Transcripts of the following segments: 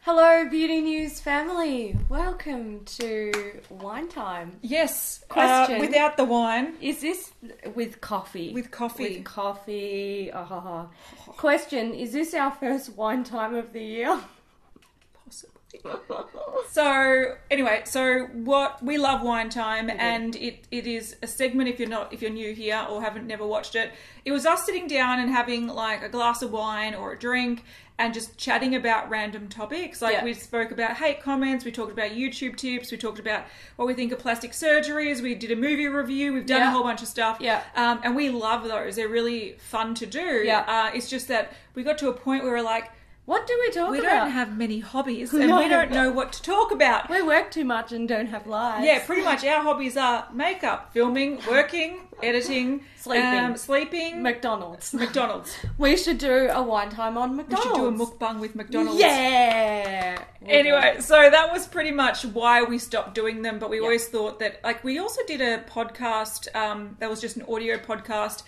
Hello, Beauty News family. Welcome to Wine Time. Yes. Question. Without the wine. Is this with coffee? With coffee. With coffee. Question, is this our first wine time of the year? Possibly. So anyway, what we love Wine Time, and it is a segment if you're new here or haven't never watched it. It was us sitting down and having like a glass of wine or a drink and just chatting about random topics. We spoke about hate comments, we talked about YouTube tips, we talked about what we think of plastic surgeries, we did a movie review, we've done a whole bunch of stuff. And we love those. They're really fun to do. It's just that we got to a point where we're like, what do we talk about? We don't have many hobbies and we don't know what to talk about. We work too much and don't have lives. Yeah, pretty much our hobbies are makeup, filming, working, editing, sleeping. McDonald's. We should do a wine time on McDonald's. We should do a mukbang with McDonald's. Yeah. Anyway, so that was pretty much why we stopped doing them, but we always thought that, we also did a podcast, that was just an audio podcast,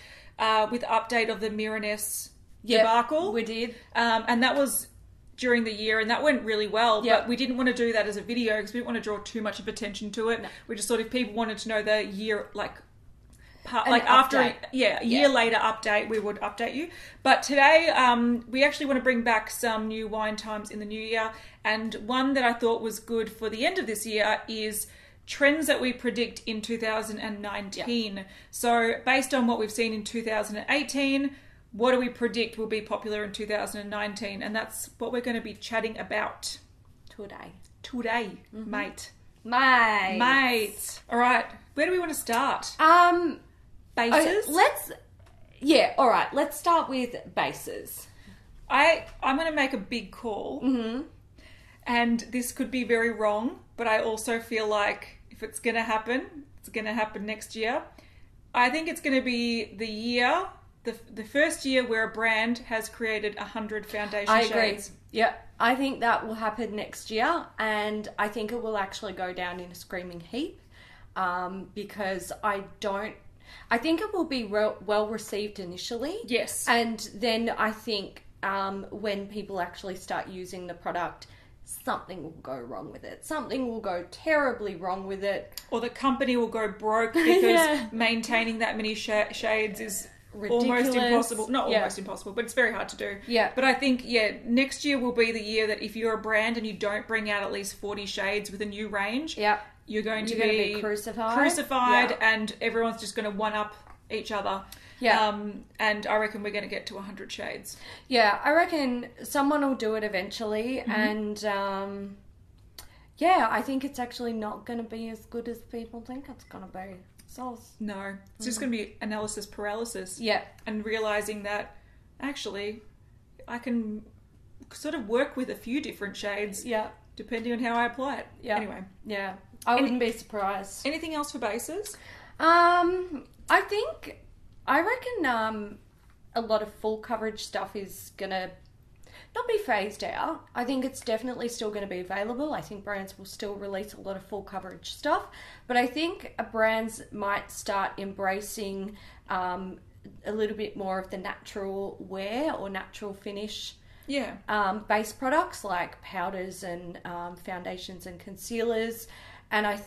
with update of the Miraness debacle. We did. And that was during the year, and that went really well, but we didn't want to do that as a video because we didn't want to draw too much of attention to it. No. We just thought if people wanted to know the year, after a year later update, we would update you. But today, we actually want to bring back some new wine times in the new year, and one that I thought was good for the end of this year is trends that we predict in 2019. Yeah. So based on what we've seen in 2018, what do we predict will be popular in 2019? And that's what we're going to be chatting about today. Mate. All right. Where do we want to start? Bases? Let's start with bases. I'm going to make a big call. Mm-hmm. And this could be very wrong, but I also feel like if it's going to happen, it's going to happen next year. I think it's going to be the year... The first year where a brand has created 100 foundation shades. I agree. Yeah, I think that will happen next year, and I think it will actually go down in a screaming heap, because I think it will be well received initially. Yes. And then I think when people actually start using the product, something will go wrong with it. Something will go terribly wrong with it. Or the company will go broke because maintaining that many shades is... ridiculous. Almost impossible. Not almost impossible, but it's very hard to do. Yeah. But I think, next year will be the year that if you're a brand and you don't bring out at least 40 shades with a new range, you're going to be crucified, and everyone's just going to one-up each other. Yeah. And I reckon we're going to get to 100 shades. Yeah, I reckon someone will do it eventually, and I think it's actually not going to be as good as people think it's going to be. No, it's just going to be analysis paralysis. Yeah. And realising that, actually, I can sort of work with a few different shades. Yeah. Depending on how I apply it. Yeah. Anyway. Yeah. I wouldn't be surprised. Anything else for bases? I reckon a lot of full coverage stuff is going to not be phased out. I think it's definitely still going to be available. I think brands will still release a lot of full coverage stuff. But I think brands might start embracing a little bit more of the natural wear or natural finish base products like powders and foundations and concealers. And I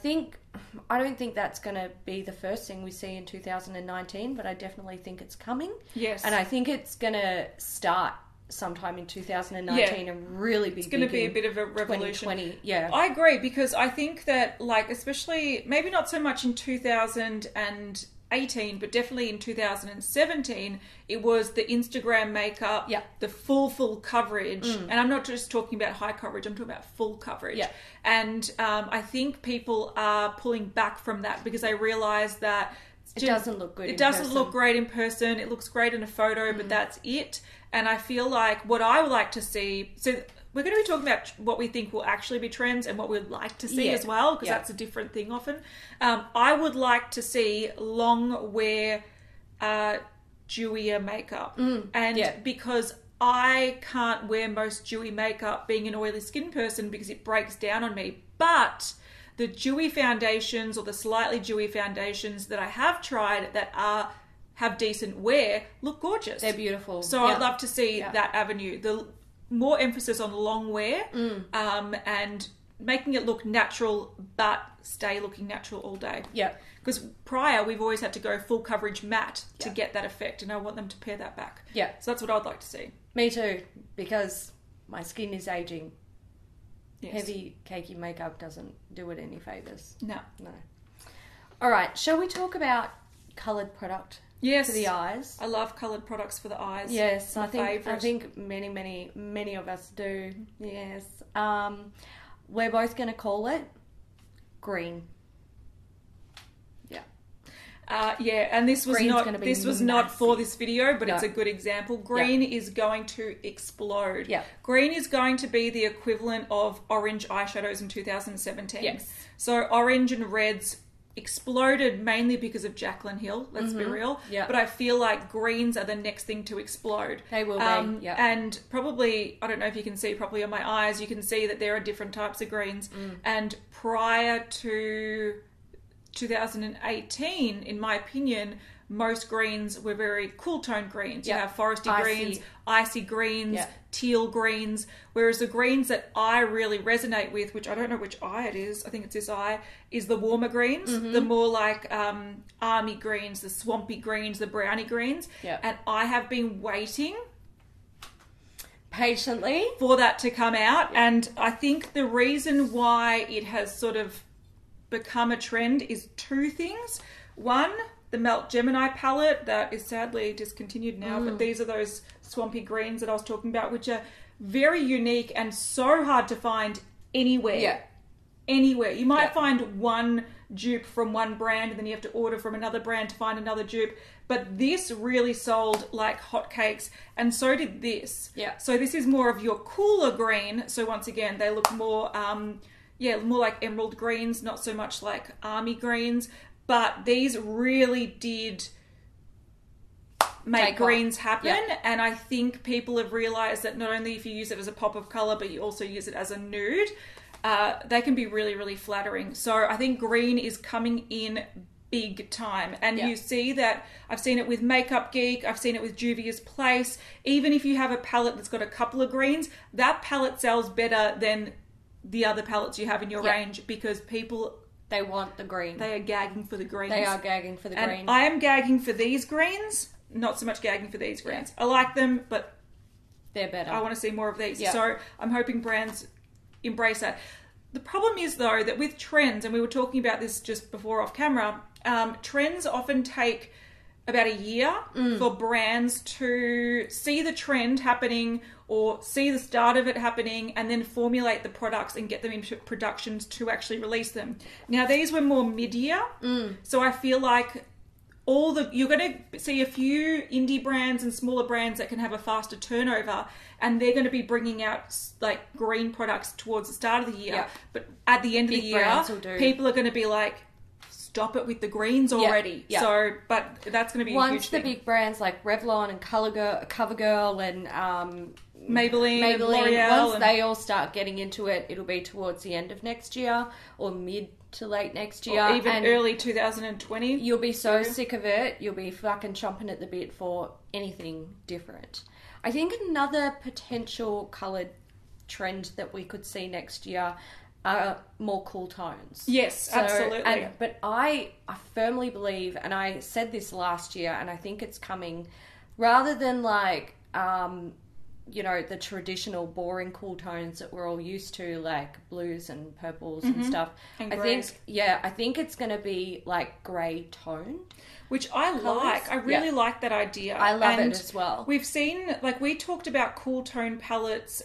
don't think that's going to be the first thing we see in 2019, but I definitely think it's coming. Yes. And I think it's going to start sometime in 2019 and really be it's going to be a bit of a revolution. 2020, yeah. I agree, because I think that, especially, maybe not so much in 2018, but definitely in 2017, it was the Instagram makeup, the full coverage. And I'm not just talking about high coverage, I'm talking about full coverage. Yeah. And I think people are pulling back from that because they realise that it doesn't look good. It doesn't look great in person. It looks great in a photo, but that's it. And I feel like what I would like to see... So we're going to be talking about what we think will actually be trends and what we'd like to see as well, because that's a different thing often. I would like to see long wear dewier makeup. Because I can't wear most dewy makeup being an oily skin person because it breaks down on me. But... the dewy foundations or the slightly dewy foundations that I have tried that have decent wear look gorgeous. They're beautiful. So I'd love to see that avenue. The more emphasis on long wear, and making it look natural but stay looking natural all day. Yeah. Because prior, we've always had to go full coverage matte to get that effect, and I want them to pare that back. Yeah. So that's what I'd like to see. Me too, because my skin is aging. Yes. Heavy, cakey makeup doesn't do it any favours. No. All right, shall we talk about coloured product Yes. for the eyes? I love coloured products for the eyes. Yes, My I think favourite. many of us do. Yes. We're both going to call it green. And this was not for this video, but No. it's a good example. Green is going to explode. Yeah. Green is going to be the equivalent of orange eyeshadows in 2017. Yes. So orange and reds exploded mainly because of Jaclyn Hill, let's be real. Yeah. But I feel like greens are the next thing to explode. They will be, yeah. And probably, I don't know if you can see properly on my eyes, you can see that there are different types of greens. And prior to 2018, in my opinion, most greens were very cool tone greens. You have foresty greens, icy greens, teal greens, whereas the greens that I really resonate with, which I don't know which eye it is, I think it's this eye, is the warmer greens, the more like army greens, the swampy greens, the brownie greens. And I have been waiting patiently for that to come out. And I think the reason why it has sort of become a trend is two things. One, the Melt Gemini palette that is sadly discontinued now, but these are those swampy greens that I was talking about, which are very unique and so hard to find anywhere. Anywhere. You might find one dupe from one brand and then you have to order from another brand to find another dupe. But this really sold like hotcakes, and so did this. So this is more of your cooler green. So once again, they look more more like emerald greens, not so much like army greens. But these really did make greens happen. And I think people have realised that not only if you use it as a pop of colour, but you also use it as a nude, they can be really, really flattering. So I think green is coming in big time. And you see that, I've seen it with Makeup Geek, I've seen it with Juvia's Place. Even if you have a palette that's got a couple of greens, that palette sells better than the other palettes you have in your range, because people... They want the green. They are gagging for the greens. They are gagging for the green. And I am gagging for these greens, not so much gagging for these greens. I like them, but they're better. I want to see more of these. So I'm hoping brands embrace that. The problem is, though, that with trends, and we were talking about this just before off camera, trends often take about a year for brands to see the trend happening or see the start of it happening and then formulate the products and get them into productions to actually release them. Now, these were more mid-year, so I feel like you're going to see a few indie brands and smaller brands that can have a faster turnover, and they're going to be bringing out like green products towards the start of the year. But at the end of the year, people are going to be like, stop it with the greens already. So, but that's going to be a huge thing. Once the big brands like Revlon and CoverGirl and Maybelline and L'Oreal, once they all start getting into it, it'll be towards the end of next year or mid to late next year. Or even early 2020. You'll be so sick of it, you'll be fucking chomping at the bit for anything different. I think another potential coloured trend that we could see next year are more cool tones. Yes, absolutely. But I firmly believe, and I said this last year, and I think it's coming, rather than like, the traditional boring cool tones that we're all used to, like blues and purples and stuff. And I think it's going to be like grey toned. Which I like. I really like that idea. I love it as well. We've seen, like, we talked about cool tone palettes.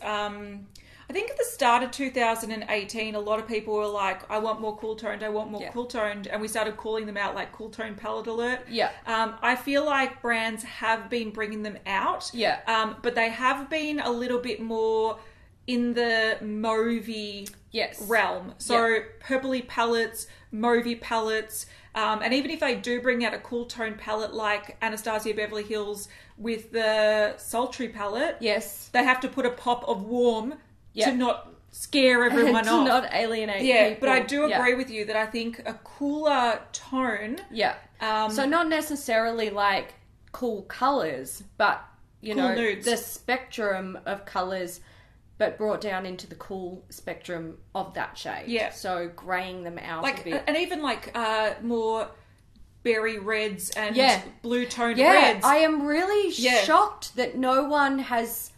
I think at the start of 2018, a lot of people were like, I want more cool toned, I want more cool toned. And we started calling them out like cool tone palette alert. I feel like brands have been bringing them out. But they have been a little bit more in the mauvey realm. So purpley palettes, mauvey palettes. And even if they do bring out a cool tone palette like Anastasia Beverly Hills with the sultry palette, they have to put a pop of warm to not scare everyone off. To not alienate people. But I do agree with you that I think a cooler tone... so not necessarily like cool colours, but, cool nudes. The spectrum of colours but brought down into the cool spectrum of that shade. Yeah. So greying them out a bit. And even like more berry reds and blue toned Yeah, reds. I am really shocked that no one has...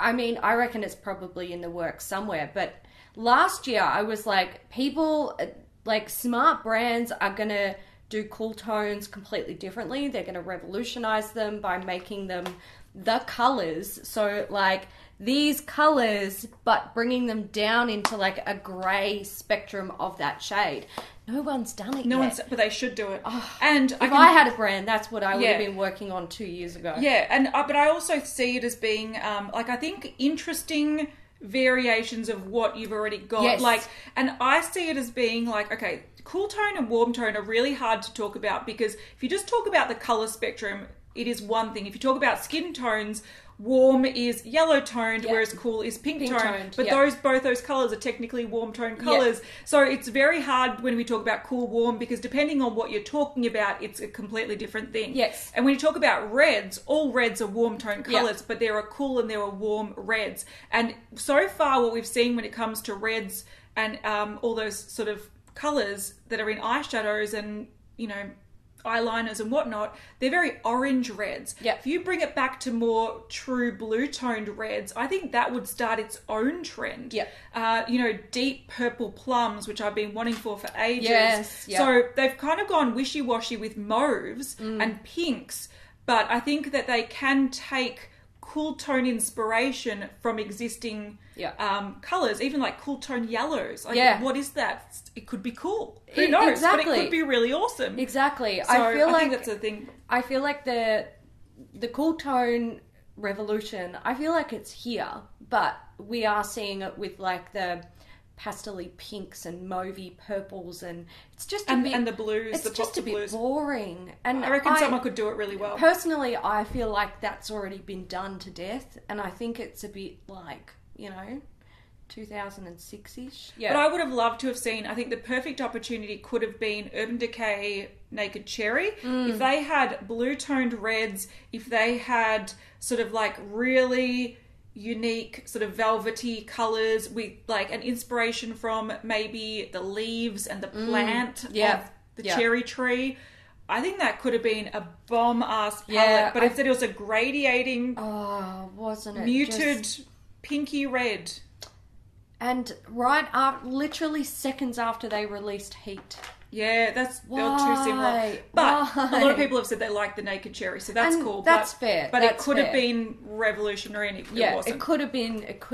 I mean, I reckon it's probably in the works somewhere, but last year I was like, people, like smart brands are going to do cool tones completely differently. They're going to revolutionize them by making them the colors. So like these colors, but bringing them down into like a grey spectrum of that shade. No one's done it yet. But they should do it. Oh, and if I had a brand, that's what I would have been working on 2 years ago. Yeah, and but I also see it as being like I think interesting variations of what you've already got. Yes. Like, and I see it as being like, okay, cool tone and warm tone are really hard to talk about because if you just talk about the color spectrum, it is one thing. If you talk about skin tones, warm is yellow toned, whereas cool is pink toned. But both those colours are technically warm toned colours. So it's very hard when we talk about cool, warm, because depending on what you're talking about, it's a completely different thing. Yes. And when you talk about reds, all reds are warm toned colours, but there are cool and there are warm reds. And so far what we've seen when it comes to reds and all those sort of colours that are in eyeshadows and, you know, eyeliners and whatnot, they're very orange reds. If you bring it back to more true blue toned reds, I think that would start its own trend. You know, deep purple plums, which I've been wanting for ages. So they've kind of gone wishy-washy with mauves and pinks, but I think that they can take cool tone inspiration from existing colours, even like cool tone yellows. Like, what is that? It could be cool. Who knows? Exactly. But it could be really awesome. Exactly. So I think that's the thing. I feel like the cool tone revolution, I feel like it's here, but we are seeing it with like the pastel-y pinks and mauvey purples, and it's just a bit, and the blues. It's the just a bit blues. boring. And I reckon someone could do it really well. Personally, I feel like that's already been done to death, and I think it's a bit like, you know, 2006-ish. But I would have loved to have seen, I think the perfect opportunity could have been Urban Decay Naked Cherry. If they had blue toned reds, if they had sort of like really unique sort of velvety colours with like an inspiration from maybe the leaves and the plant of the cherry tree. I think that could have been a bomb-ass palette, but instead it was a gradiating, wasn't it? Muted pinky red. And right after, literally seconds after they released Heat. Yeah, they were too similar. But a lot of people have said they like the Naked Cherry, so that's cool. That's fair. But it could have been revolutionary, and it wasn't. It could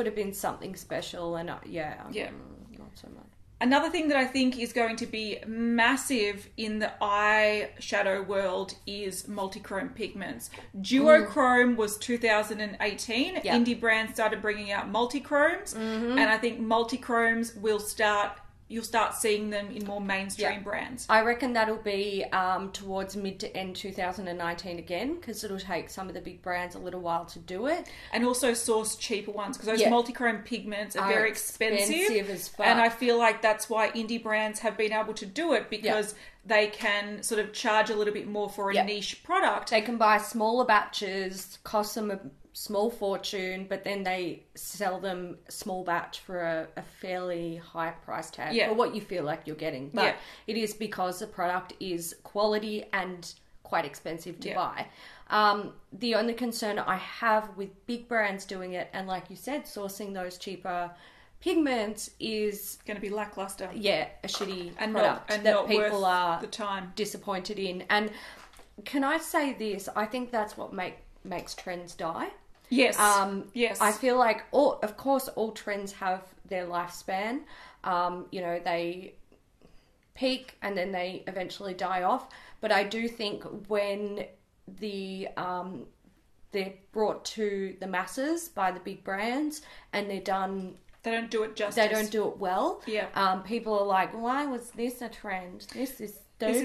have been something special, and not so much. Another thing that I think is going to be massive in the eyeshadow world is multichrome pigments. Duochrome was 2018. Indie brands started bringing out multichromes, and I think multichromes you'll start seeing them in more mainstream brands. I reckon that'll be towards mid to end 2019 again, because it'll take some of the big brands a little while to do it. And also source cheaper ones, because those multichrome pigments are very expensive as fuck. And I feel like that's why indie brands have been able to do it, because they can sort of charge a little bit more for a niche product. They can buy smaller batches, cost them a small fortune, but then they sell them small batch for a fairly high price tag for what you feel like you're getting. But it is because the product is quality and quite expensive to buy. The only concern I have with big brands doing it, and like you said, sourcing those cheaper pigments, is going to be lackluster. Yeah, a shitty product that not people worth are the time. Disappointed in. And can I say this? I think that's what makes trends die. Yes. Yes. I feel like, of course, all trends have their lifespan. You know, they peak and then they eventually die off. But I do think when they're brought to the masses by the big brands and they're done... They don't do it justice. They don't do it well. Yeah. People are like, why was this a trend? This is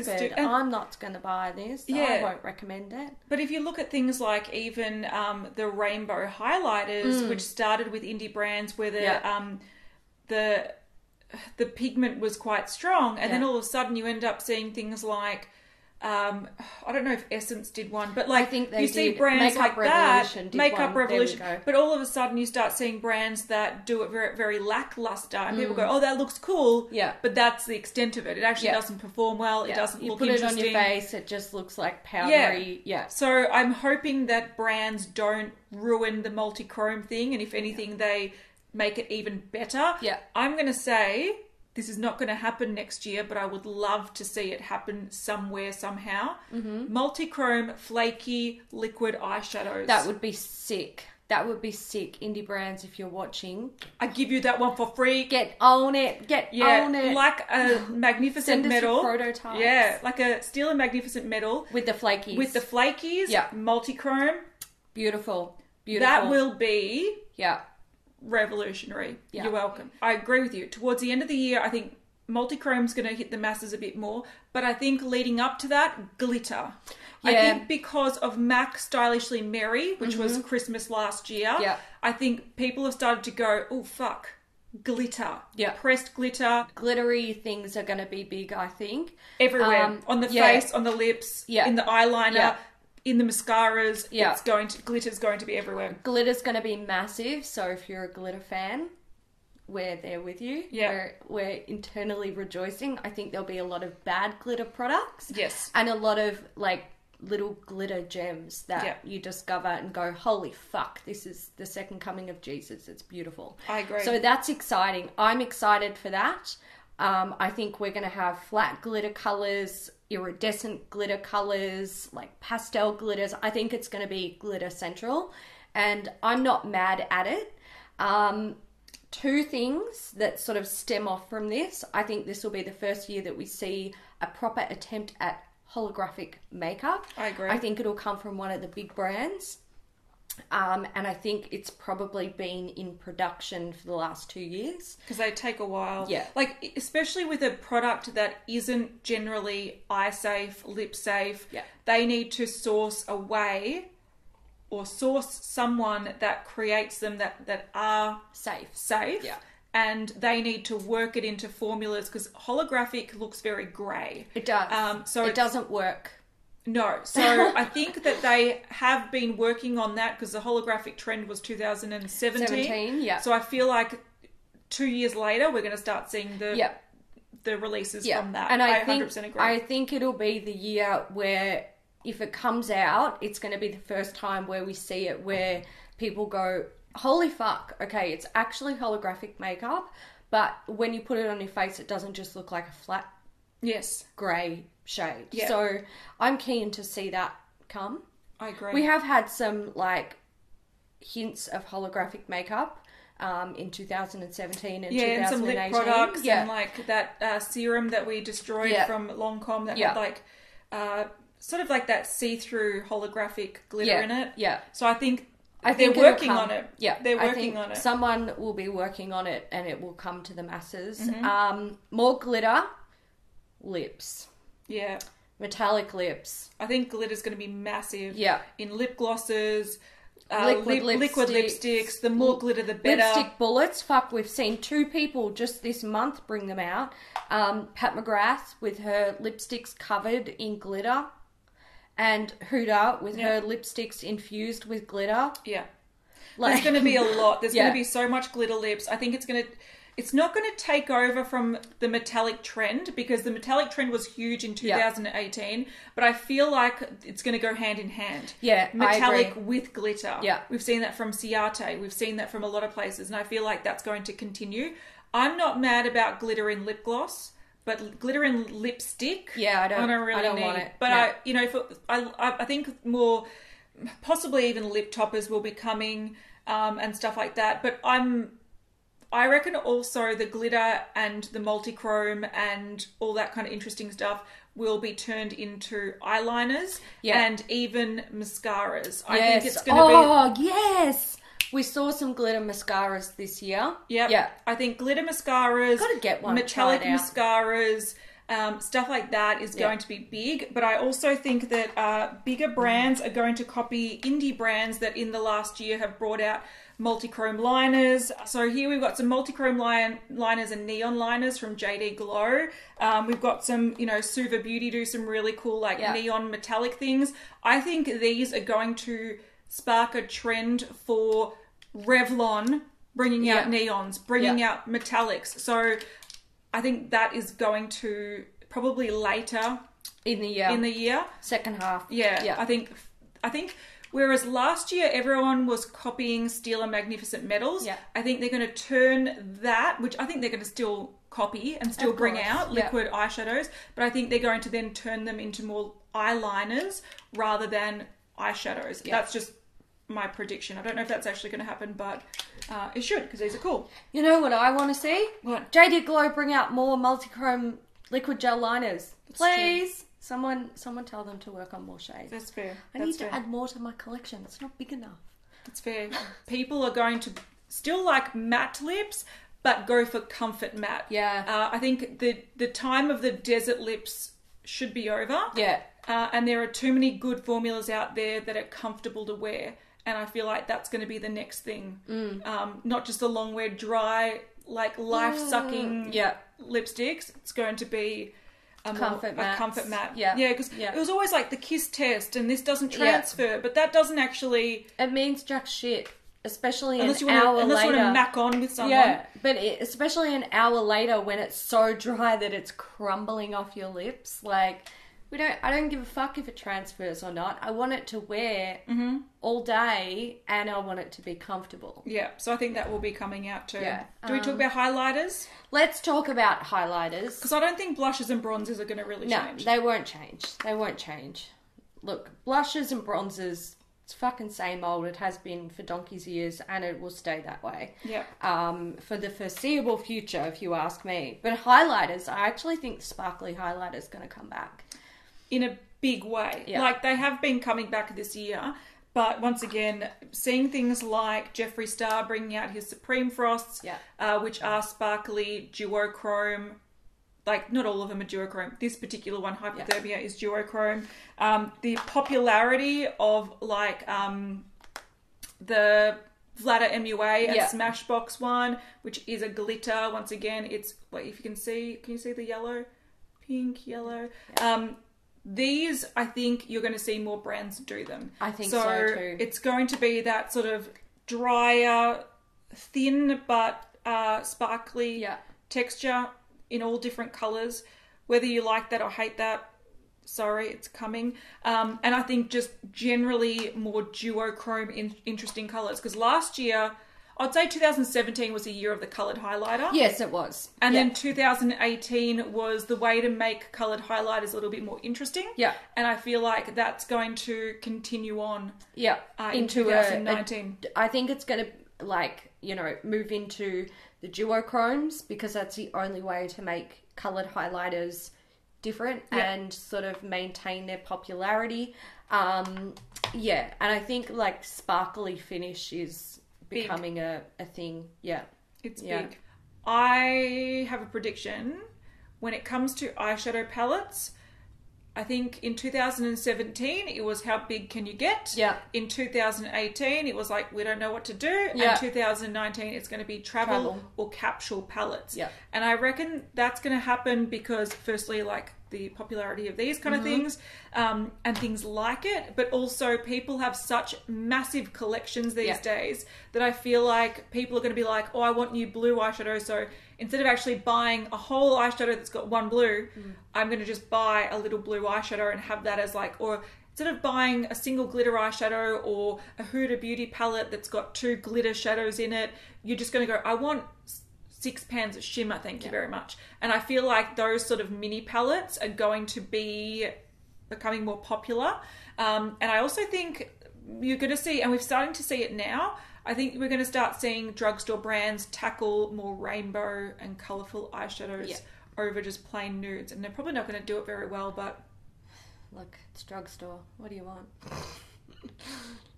stupid. I'm not going to buy this. I won't recommend it. But if you look at things like even the rainbow highlighters, which started with indie brands where the pigment was quite strong, and then all of a sudden you end up seeing things like I don't know if Essence did one, but like I think they you see did. brands Makeup like that, Revolution did Makeup one. Revolution, There we go. but all of a sudden you start seeing brands that do it very, very lackluster, and people go, "Oh, that looks cool," Yeah. but that's the extent of it. It actually doesn't perform well. It doesn't you look put interesting. it on your face, it just looks like powdery. Yeah. So I'm hoping that brands don't ruin the multi-chrome thing, and if anything, they make it even better. Yeah. I'm going to say this is not going to happen next year, but I would love to see it happen somewhere, somehow. Multichrome flaky liquid eyeshadows. That would be sick. That would be sick. Indie brands, if you're watching, I give you that one for free. get on it. Get on it. Like a magnificent Send us metal. your prototypes. Yeah, like a Steel and Magnificent metal. With the flakies. With the flakies. Yeah. Multichrome. Beautiful. That will be Yeah. revolutionary. Yeah. You're welcome. I agree with you. Towards the end of the year, I think multichrome's going to hit the masses a bit more, but I think leading up to that, glitter. I think because of MAC Stylishly Merry, which was Christmas last year, I think people have started to go, oh, fuck, glitter. Yeah. Pressed glitter. Glittery things are going to be big, I think. Everywhere. On the face, on the lips, in the eyeliner, in the mascaras. Glitter's going to be everywhere. Glitter's going to be massive, so if you're a glitter fan, we're there with you. Yeah. We're internally rejoicing. I think there'll be a lot of bad glitter products. Yes. And a lot of, like, little glitter gems that you discover and go, holy fuck, this is the second coming of Jesus. It's beautiful. I agree. So that's exciting. I'm excited for that. I think we're going to have flat glitter colours, iridescent glitter colours, like pastel glitters. I think it's going to be glitter central, and I'm not mad at it. Two things that sort of stem off from this. I think this will be the first year that we see a proper attempt at holographic makeup. I agree. I think it'll come from one of the big brands. And I think it's probably been in production for the last 2 years. Because they take a while. Yeah. Like, especially with a product that isn't generally eye safe, lip safe, they need to source a way or source someone that creates them that are safe. Yeah. And they need to work it into formulas because holographic looks very grey. It does. So it doesn't work. No. So I think that they have been working on that because the holographic trend was 2017. Yeah. So I feel like 2 years later, we're going to start seeing the releases from that. And I 100% agree. I think it'll be the year where if it comes out, it's going to be the first time where we see it where people go, holy fuck, okay, it's actually holographic makeup, but when you put it on your face, it doesn't just look like a flat grey shade. Yeah. So I'm keen to see that come. I agree. We have had some like hints of holographic makeup in 2017 and 2018. And some lip products and like that serum that we destroyed from Lancome that had like sort of like that see-through holographic glitter in it. Yeah. So I think they're working on it. Yeah, they're working on it. Someone will be working on it, and it will come to the masses. More glitter, lips. Yeah, metallic lips. I think glitter's going to be massive. Yeah, in lip glosses, liquid lipsticks. The more glitter, the better. Lipstick bullets. Fuck, we've seen 2 people just this month bring them out. Pat McGrath with her lipsticks covered in glitter. And Huda with her lipsticks infused with glitter. Yeah. There's going to be a lot. There's going to be so much glitter lips. I think it's not going to take over from the metallic trend because the metallic trend was huge in 2018. But I feel like it's going to go hand in hand. Yeah, metallic with glitter. Yeah. We've seen that from Ciate. We've seen that from a lot of places. And I feel like that's going to continue. I'm not mad about glitter in lip gloss. But glitter and lipstick, I don't really want it. But I think more, possibly even lip toppers will be coming and stuff like that. But I reckon also the glitter and the multichrome and all that kind of interesting stuff will be turned into eyeliners and even mascaras. I think it's going to be. Oh yes. We saw some glitter mascaras this year. Yep. Yeah. I think glitter mascaras, gotta get one, metallic mascaras, stuff like that is going to be big. But I also think that bigger brands are going to copy indie brands that in the last year have brought out multichrome liners. So here we've got some multichrome liners and neon liners from JD Glow. We've got some, you know, Suva Beauty do some really cool like neon metallic things. I think these are going to spark a trend for Revlon bringing out neons, bringing out metallics. So I think that is going to probably later in the year. Second half. Yeah. I think whereas last year everyone was copying Stila Magnificent Metals, I think they're going to turn that, which I think they're going to still copy and still bring out liquid eyeshadows, but I think they're going to then turn them into more eyeliners rather than eyeshadows. That's just my prediction. I don't know if that's actually going to happen, but it should, because these are cool. You know what I want to see? What? JD Glow bring out more multichrome liquid gel liners. Please. Someone tell them to work on more shades. That's fair. I need to add more to my collection. It's not big enough. That's fair. People are going to still like matte lips, but go for comfort matte. Yeah. I think the time of the desert lips should be over. Yeah. And there are too many good formulas out there that are comfortable to wear. And I feel like that's going to be the next thing. Not just the long wear, dry, like life-sucking lipsticks. It's going to be a comfort matte. Yeah, because it was always like the kiss test, and this doesn't transfer, but that doesn't actually. It means jack shit, especially unless an hour later. Unless you want to mac on with someone. Yeah, but especially an hour later when it's so dry that it's crumbling off your lips. Like, I don't give a fuck if it transfers or not. I want it to wear all day, and I want it to be comfortable. Yeah, so I think that will be coming out too. Yeah. Do we talk about highlighters? Let's talk about highlighters. Because I don't think blushes and bronzers are going to really change. No, they won't change. They won't change. Look, blushes and bronzers, it's fucking same old. It has been for donkey's years, and it will stay that way. Yeah. For the foreseeable future, if you ask me. But highlighters, I actually think sparkly highlighter is going to come back. In a big way. Yeah. Like, they have been coming back this year, but once again, seeing things like Jeffree Star bringing out his Supreme Frosts, which are sparkly duochrome. Like, not all of them are duochrome. This particular one, Hypothermia, is duochrome. The popularity of, like, the Vlada MUA and Smashbox one, which is a glitter. Once again, it's, like, if you can see the yellow? Pink, yellow. Yeah. These, I think you're going to see more brands do them. I think so too. It's going to be that sort of drier, thin but sparkly texture in all different colours. Whether you like that or hate that, sorry, it's coming. And I think just generally more duochrome interesting colours. Because last year, I'd say 2017 was the year of the coloured highlighter. Yes, it was. And then 2018 was the way to make coloured highlighters a little bit more interesting. Yeah. And I feel like that's going to continue on into 2019. I think it's going to, like, you know, move into the duochromes, because that's the only way to make coloured highlighters different and sort of maintain their popularity. And I think, like, sparkly finish is becoming a thing. It's big. I have a prediction when it comes to eyeshadow palettes. I think in 2017 it was how big can you get. In 2018 it was like we don't know what to do. And 2019 it's going to be travel or capsule palettes. And I reckon that's going to happen because firstly, like, the popularity of these kind of things and things like it, but also people have such massive collections these days that I feel like people are going to be like, oh, I want new blue eyeshadow, so instead of actually buying a whole eyeshadow that's got one blue, I'm going to just buy a little blue eyeshadow and have that as like, or instead of buying a single glitter eyeshadow or a Huda Beauty palette that's got 2 glitter shadows in it, you're just going to go, I want 6 pans of shimmer, thank you very much. And I feel like those sort of mini palettes are going to be becoming more popular. And I also think you're going to see, and we're starting to see it now, I think we're going to start seeing drugstore brands tackle more rainbow and colourful eyeshadows over just plain nudes. And they're probably not going to do it very well, but... Look, it's drugstore. What do you want?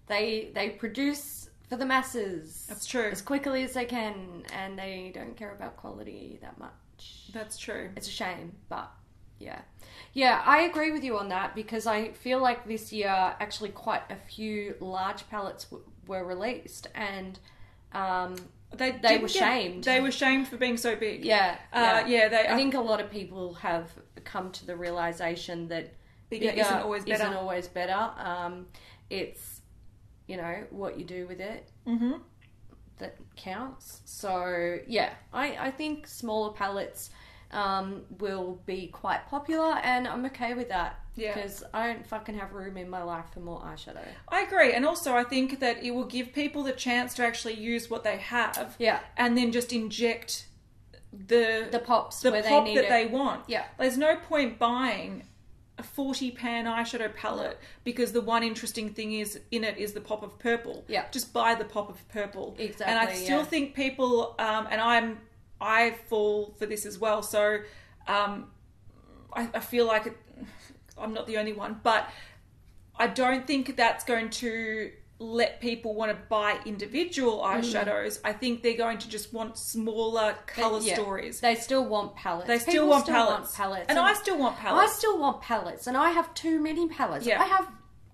They produce for the masses. That's true. As quickly as they can, and they don't care about quality that much. That's true. It's a shame, but yeah. Yeah, I agree with you on that, because I feel like this year actually quite a few large palettes were released, and They were shamed. They were shamed for being so big. Yeah. I think a lot of people have come to the realization that bigger isn't always better. It's, what you do with it that counts. So, yeah, I think smaller palettes will be quite popular, and I'm okay with that. Yeah. Because I don't fucking have room in my life for more eyeshadow. I agree. And also I think that it will give people the chance to actually use what they have. Yeah. And then just inject the pops where they need that it. they want. Yeah. There's no point buying a 40 pan eyeshadow palette because the one interesting thing is the pop of purple. Yeah. Just buy the pop of purple. Exactly. And I still think people and I fall for this as well. So I feel like I'm not the only one, but I don't think that's going to let people want to buy individual eyeshadows. I think they're going to just want smaller colour stories. They still want palettes. They still want palettes. And I still want palettes. I still want palettes, and I have too many palettes. Yeah.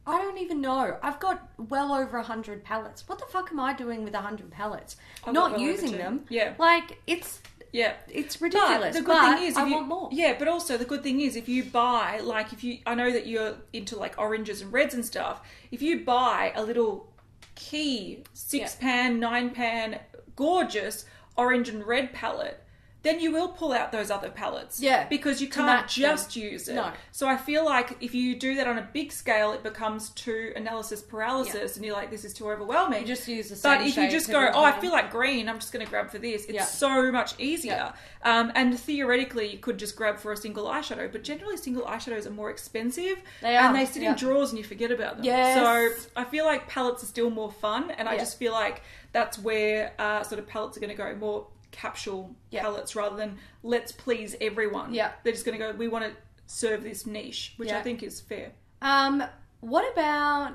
I don't even know. I've got well over 100 palettes. What the fuck am I doing with 100 palettes? Not using them. Yeah. Like, it's ridiculous. But the good thing is, I want more. Yeah, but also the good thing is, if you buy, like, I know that you're into like oranges and reds and stuff. If you buy a little key 6-pan, 9-pan, gorgeous orange and red palette, then you will pull out those other palettes. Yeah. Because you can't just use it. No. So I feel like if you do that on a big scale, it becomes too analysis paralysis, and you're like, this is too overwhelming. You just use the same But if you just go, I feel like green, I'm just going to grab for this, it's so much easier. And theoretically, you could just grab for a single eyeshadow, but generally single eyeshadows are more expensive. They are. And they sit in drawers and you forget about them. Yes. So I feel like palettes are still more fun, and I just feel like that's where sort of palettes are going to go, more capsule palettes rather than let's please everyone. Yeah. They're just going to go, we want to serve this niche, which I think is fair. What about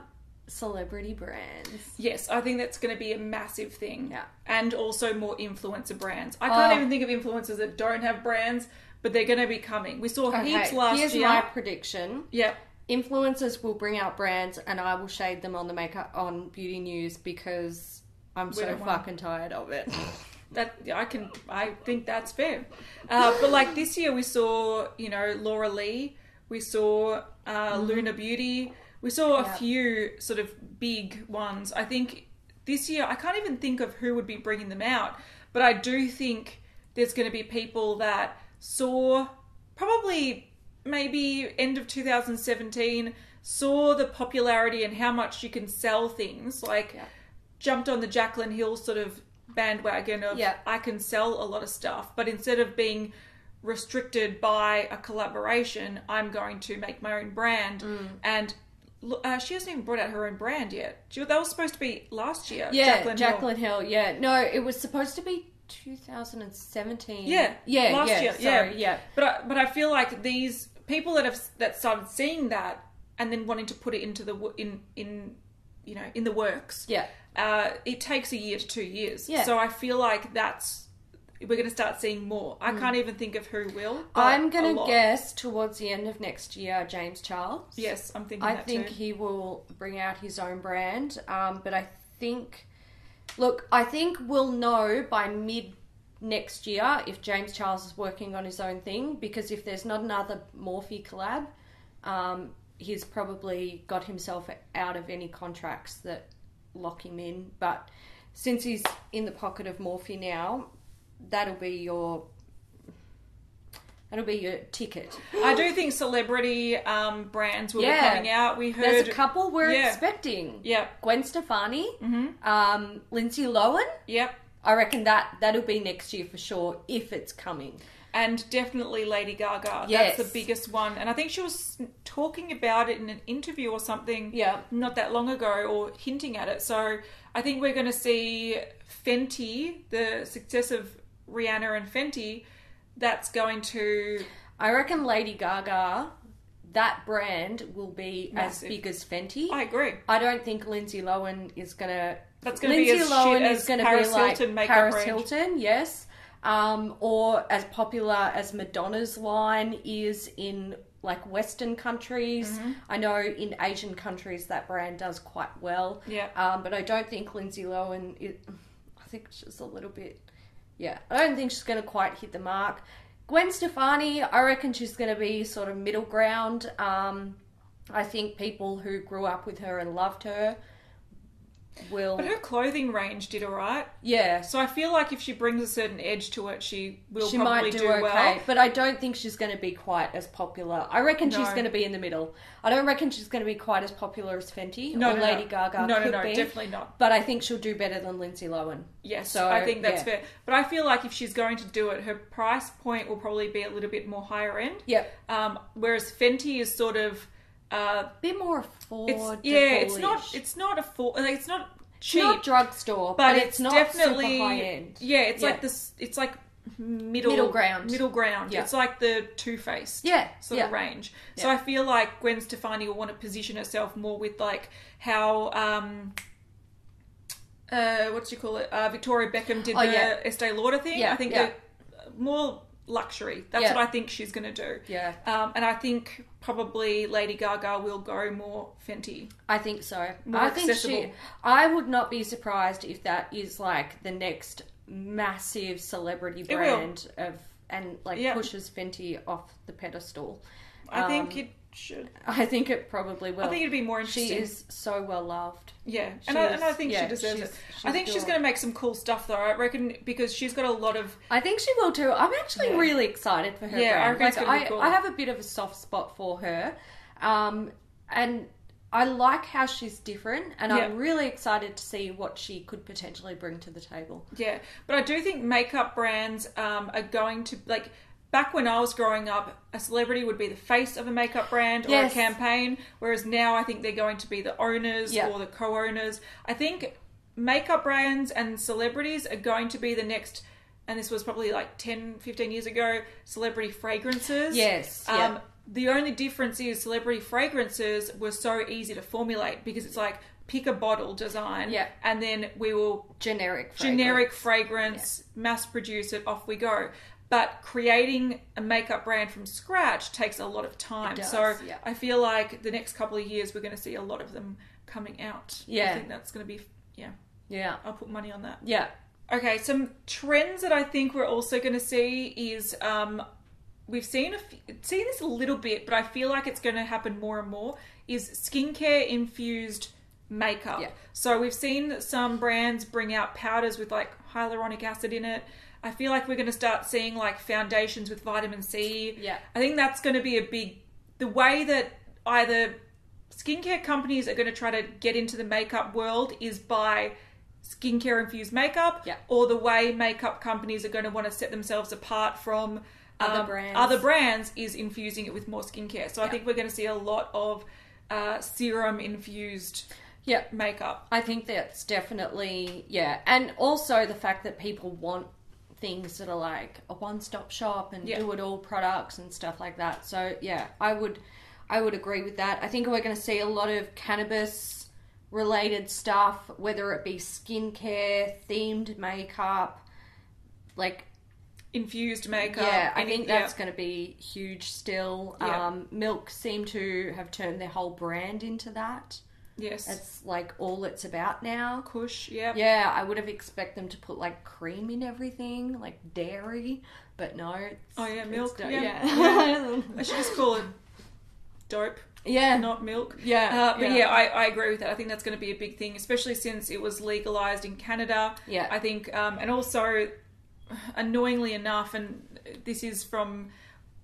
celebrity brands? Yes, I think that's going to be a massive thing. Yeah. And also more influencer brands. I can't even think of influencers that don't have brands, but they're going to be coming. We saw heaps last year. Here's my prediction. Yeah. Influencers will bring out brands, and I will shade them on the makeup on Beauty News because I'm so fucking tired of it. I think that's fair. But like this year we saw, Laura Lee, we saw Luna Beauty, we saw a few sort of big ones. I think this year, I can't even think of who would be bringing them out, but I do think there's going to be people that saw probably maybe end of 2017, saw the popularity and how much you can sell things, jumped on the Jaclyn Hill sort of bandwagon of I can sell a lot of stuff, but instead of being restricted by a collaboration, I'm going to make my own brand. And she hasn't even brought out her own brand yet. That was supposed to be last year. Jaclyn Hill. Yeah, no, it was supposed to be 2017. Last year. Sorry, But I feel like these people that started seeing that and then wanting to put it into the in the works. Yeah. It takes a year to 2 years. Yeah. So I feel like we're going to start seeing more. I can't even think of who will. I'm going to guess towards the end of next year, James Charles. Yes, I'm thinking I that think too. he will bring out his own brand. But I think we'll know by mid next year if James Charles is working on his own thing, because if there's not another Morphe collab, he's probably got himself out of any contracts that lock him in. But since he's in the pocket of Morphe now, that'll be your ticket. I do think celebrity brands will be coming out. We heard there's a couple we're expecting. Yeah, Gwen Stefani, Lindsay Lohan. Yep, I reckon that'll be next year for sure if it's coming. And definitely Lady Gaga. Yes. That's the biggest one. And I think she was talking about it in an interview or something not that long ago, or hinting at it. So I think we're going to see Fenty, the success of Rihanna and Fenty, that's going to... I reckon Lady Gaga, that brand will be massive. As big as Fenty. I agree. I don't think Lindsay Lohan is going to... That's going to be as shit as Paris Hilton makeup Paris brand. Hilton, yes. Or as popular as Madonna's line is in like Western countries. I know in Asian countries that brand does quite well. Yeah. But I don't think Lindsay Lohan... I think she's a little bit... Yeah, I don't think she's going to quite hit the mark. Gwen Stefani, I reckon she's going to be sort of middle ground. I think people who grew up with her and loved her will... But her clothing range did alright. Yeah. So I feel like if she brings a certain edge to it, she probably might do okay, well. But I don't think she's going to be quite as popular. I reckon she's going to be in the middle. I don't reckon she's going to be quite as popular as Fenty or Lady Gaga could be. Definitely not. But I think she'll do better than Lindsay Lohan. Yes, so, I think that's fair. But I feel like if she's going to do it, her price point will probably be a little bit more higher end. Yep. Whereas Fenty is sort of... a bit more affordable. It's not cheap. It's not drugstore, but it's not definitely super high end. Yeah, it's like this. It's like middle ground. Yeah. It's like the Too Faced sort of range. So I feel like Gwen Stefani will want to position herself more with like how Victoria Beckham did the Estee Lauder thing. Yeah. I think they're more luxury. That's what I think she's going to do. Yeah. And I think probably Lady Gaga will go more Fenty. I think so. More accessible. I would not be surprised if that is like the next massive celebrity brand pushes Fenty off the pedestal. I think it should. I think it probably will. I think it'd be more interesting. She is so well loved. Yeah, and I think she deserves it. I think she's going to make some cool stuff though. I reckon because she's got a lot of... I think she will too. I'm actually really excited for her brand. I reckon it's going to be cool. I have a bit of a soft spot for her. And I like how she's different, and I'm really excited to see what she could potentially bring to the table. Yeah, but I do think makeup brands are going to... like. Back when I was growing up, a celebrity would be the face of a makeup brand or a campaign, whereas now I think they're going to be the owners or the co-owners. I think makeup brands and celebrities are going to be the next, and this was probably like 10, 15 years ago, celebrity fragrances. Yes. The only difference is celebrity fragrances were so easy to formulate because it's like pick a bottle design and then we will... Generic fragrance, mass produce it, off we go. But creating a makeup brand from scratch takes a lot of time. I feel like the next couple of years we're going to see a lot of them coming out. I think that's going to be... Yeah. I'll put money on that. Yeah. Okay, some trends that I think we're also going to see is... we've seen this a little bit, but I feel like it's going to happen more and more, is skincare infused makeup. Yeah. So we've seen some brands bring out powders with like hyaluronic acid in it. I feel like we're going to start seeing like foundations with vitamin C. Yeah. I think that's going to be the way that either skincare companies are going to try to get into the makeup world is by skincare infused makeup, or the way makeup companies are going to want to set themselves apart from other brands is infusing it with more skincare. So I think we're going to see a lot of serum infused makeup. I think that's definitely, and also the fact that people want things that are like a one-stop shop and do-it-all products and stuff like that. So I would agree with that. I think we're going to see a lot of cannabis related stuff, whether it be skincare, themed makeup, like infused makeup. Yeah, I think that's going to be huge still. Milk seem to have turned their whole brand into that. Yes. It's like all it's about now. Kush, yeah. Yeah, I would have expected them to put like cream in everything, like dairy, but no. Milk. Yeah. I should just call it dope. Yeah. Not milk. Yeah. But I agree with that. I think that's going to be a big thing, especially since it was legalized in Canada. Yeah. I think, and also, annoyingly enough, and this is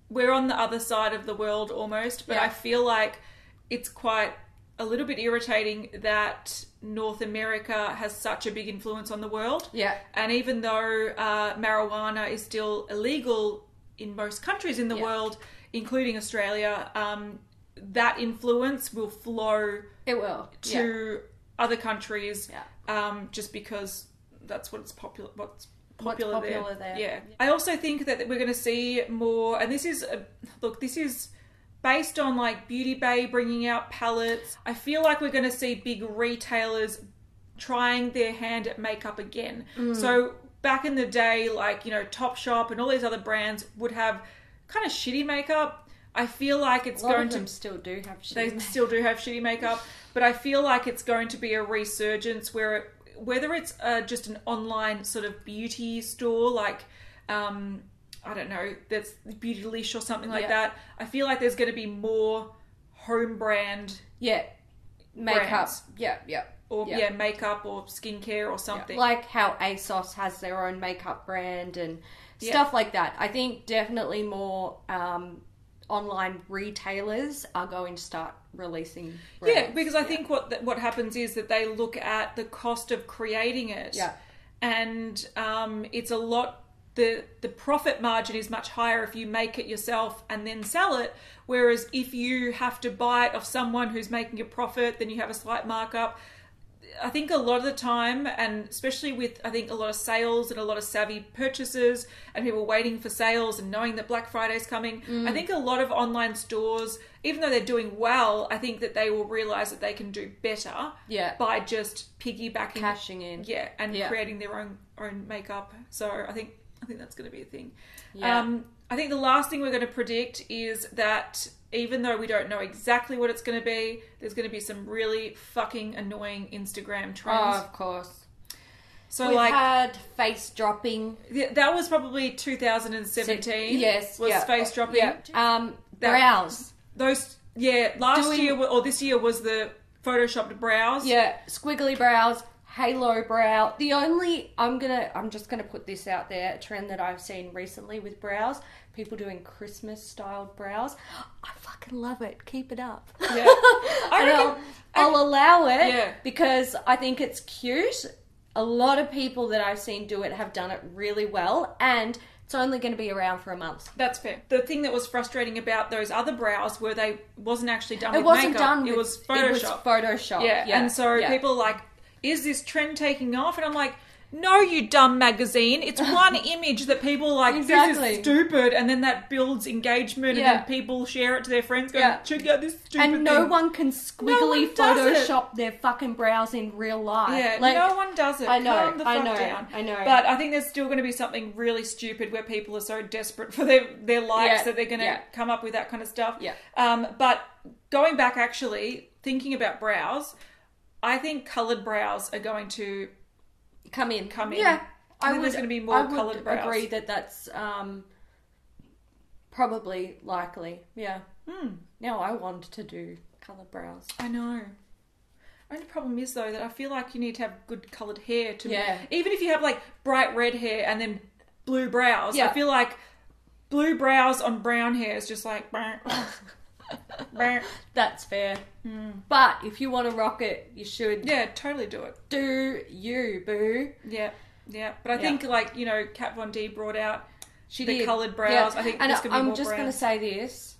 we're on the other side of the world almost, but I feel like it's quite a little bit irritating that North America has such a big influence on the world. Yeah. And even though marijuana is still illegal in most countries in the world, including Australia, that influence will flow to other countries just because that's what's popular there. Yeah. I also think that we're going to see more, and this is based on like Beauty Bay bringing out palettes. I feel like we're going to see big retailers trying their hand at makeup again. So back in the day, like, Topshop and all these other brands would have kind of shitty makeup. I feel like it's going to... them still do have shitty makeup. They still do have shitty makeup, but I feel like it's going to be a resurgence where whether it's just an online sort of beauty store, like, I don't know, that's Beautylish or something like that. I feel like there's going to be more home brand makeup brands. Or makeup or skincare or something. Like how ASOS has their own makeup brand and stuff like that. I think definitely more online retailers are going to start releasing brands. Yeah, because I think what happens is that they look at the cost of creating it. Yeah. And it's a lot... The profit margin is much higher if you make it yourself and then sell it, whereas if you have to buy it off someone who's making a profit, then you have a slight markup. I think a lot of the time, and especially with, I think, a lot of sales and a lot of savvy purchasers and people waiting for sales and knowing that Black Friday's coming, I think a lot of online stores, even though they're doing well, I think that they will realise that they can do better by just piggybacking, cashing in, and creating their own makeup. So I think that's going to be a thing. Yeah. I think the last thing we're going to predict is that even though we don't know exactly what it's going to be, there's going to be some really fucking annoying Instagram trends. Oh, of course. So we've had face dropping. That was probably 2017. Yes. Was face dropping. Yeah. Brows. Last year or this year was the photoshopped brows. Yeah. Squiggly brows. Halo brow. I'm just gonna put this out there, a trend that I've seen recently with brows. People doing Christmas styled brows. I fucking love it. Keep it up. Yeah. I'll allow it because I think it's cute. A lot of people that I've seen do it have done it really well, and it's only going to be around for a month. That's fair. The thing that was frustrating about those other brows were they wasn't actually done with makeup. It was Photoshop. It was Photoshop. Yeah. And so people are like, is this trend taking off? And I'm like, no, you dumb magazine. It's one image that people are like, this is stupid. And then that builds engagement and then people share it to their friends going, check out this stupid thing. And no one can squiggly Photoshop their fucking brows in real life. Yeah, no one does it. I know, Calm the fuck down. I know. But I think there's still going to be something really stupid where people are so desperate for their likes that they're going to come up with that kind of stuff. Yeah. But going back actually, thinking about brows, I think coloured brows are going to come in. Yeah, I think there's going to be more coloured brows. I would agree that that's probably likely. Yeah. Now I want to do coloured brows. I know. Only problem is though that I feel like you need to have good coloured hair to even if you have like bright red hair and then blue brows. I feel like blue brows on brown hair is just like. That's fair. But if you want to rock it, you should. Yeah, totally do it. Do you, boo? Yeah. But I think, like, you know, Kat Von D brought out the coloured brows. I think and there's going to be more I'm just going to brands. say this.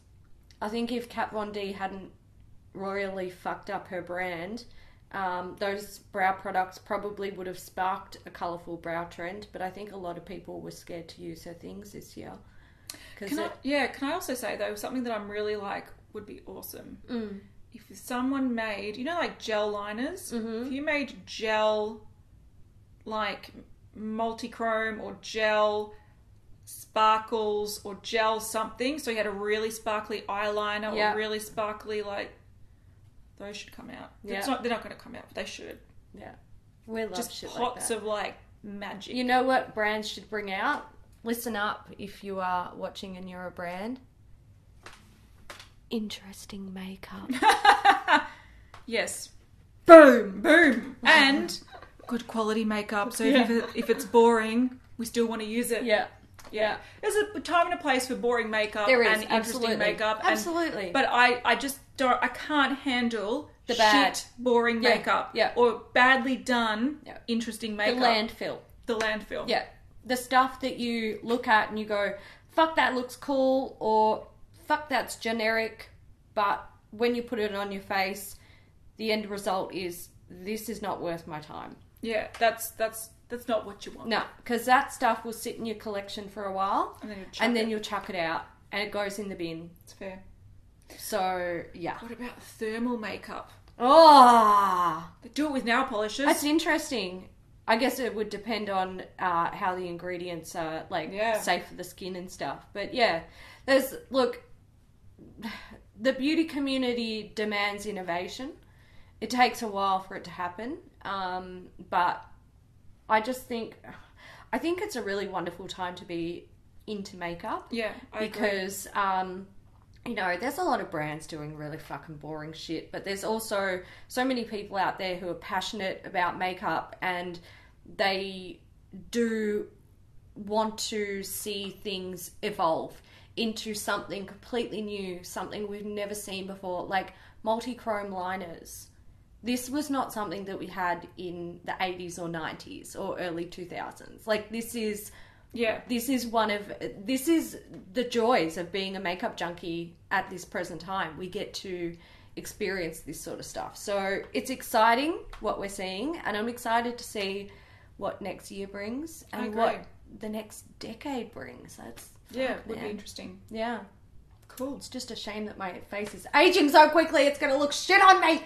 I think if Kat Von D hadn't royally fucked up her brand, those brow products probably would have sparked a colourful brow trend. But I think a lot of people were scared to use her things this year. Can I also say, though, something that I'm really like would be awesome. If someone made, you know, like gel liners, if you made gel, like multichrome or gel sparkles or gel something, so you had a really sparkly eyeliner or really sparkly, like, those should come out. They're not going to come out, but they should. Yeah. We love just shit pots like that. of, like, magic. You know what brands should bring out? Listen up if you are watching and you're a brand. Interesting makeup. Yes. Boom. And good quality makeup. So if it's boring, we still want to use it. Yeah. There's a time and a place for boring makeup and interesting makeup. Absolutely. But I just don't. I can't handle the bad, boring makeup. Yeah. Or badly done, interesting makeup. The landfill. Yeah. The stuff that you look at and you go, fuck, that looks cool, or fuck, that's generic, but when you put it on your face, the end result is, this is not worth my time. Yeah, that's not what you want. No, because that stuff will sit in your collection for a while, and then you'll chuck it out, and it goes in the bin. It's fair. So, yeah. What about thermal makeup? Oh! They do it with nail polishes. That's interesting. I guess it would depend on how the ingredients are, safe for the skin and stuff. But yeah, the beauty community demands innovation, it takes a while for it to happen. But I think it's a really wonderful time to be into makeup. Yeah, I because you know, there's a lot of brands doing really fucking boring shit, but there's also so many people out there who are passionate about makeup, and they do want to see things evolve into something completely new, something we've never seen before, like multichrome liners. This was not something that we had in the 80s or 90s or early 2000s. Like, this is the joys of being a makeup junkie at this present time. We get to experience this sort of stuff. So it's exciting what we're seeing, and I'm excited to see what next year brings and what the next decade brings. Would be interesting. Yeah. Cool. It's just a shame that my face is aging so quickly. It's going to look shit on me.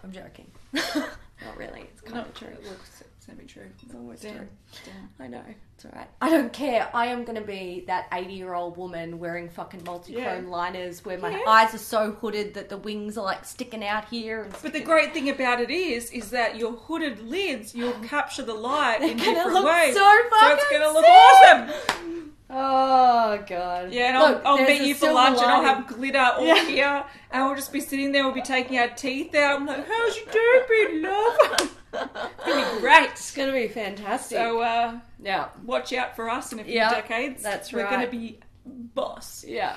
I'm joking. Not really. It's kind of true. It's going to be true. It's always true. Damn. I know. It's alright. I don't care. I am going to be that 80-year-old woman wearing fucking multichrome liners where my eyes are so hooded that the wings are like sticking out here. But the great thing about it is that your hooded lids, you'll capture the light in different ways. So it's going to look awesome. Oh, God. Yeah, and I'll meet you for lunch and I'll have glitter all here and we'll just be sitting there, we'll be taking our teeth out. I'm like, how's your day been, love? It's going to be great. It's going to be fantastic. So, watch out for us in a few decades. That's right. We're going to be boss. Yeah.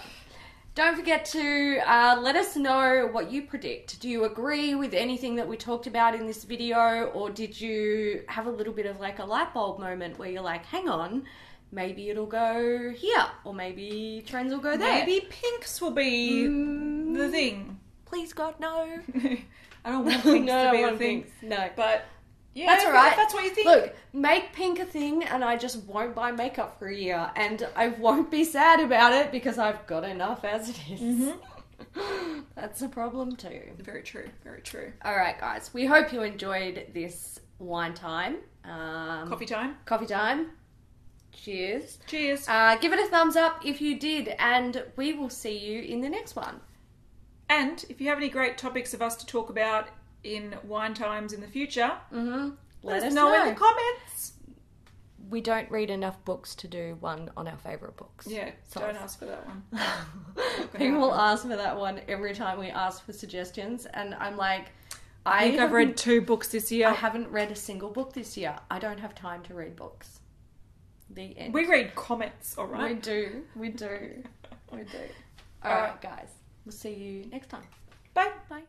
Don't forget to let us know what you predict. Do you agree with anything that we talked about in this video, or did you have a little bit of like a light bulb moment where you're like, hang on, maybe it'll go here, or maybe trends will go there. Maybe pinks will be the thing. Please, God, no. I don't want pinks to be the thing. No. But, yeah, that's all right. If that's what you think. Look, make pink a thing and I just won't buy makeup for a year. And I won't be sad about it because I've got enough as it is. Mm-hmm. That's a problem too. Very true. Very true. All right, guys. We hope you enjoyed this wine time. Coffee time. Coffee time. Cheers. Cheers. Give it a thumbs up if you did, and we will see you in the next one. And if you have any great topics of us to talk about in wine times in the future, let us know in the comments. We don't read enough books to do one on our favourite books. Yeah, so don't ask for that one. People ask for that one every time we ask for suggestions, and I'm like, I think I've read 2 books this year. I haven't read a single book this year. I don't have time to read books. The end. We read comments, alright? We do. Alright, guys. We'll see you next time. Bye. Bye.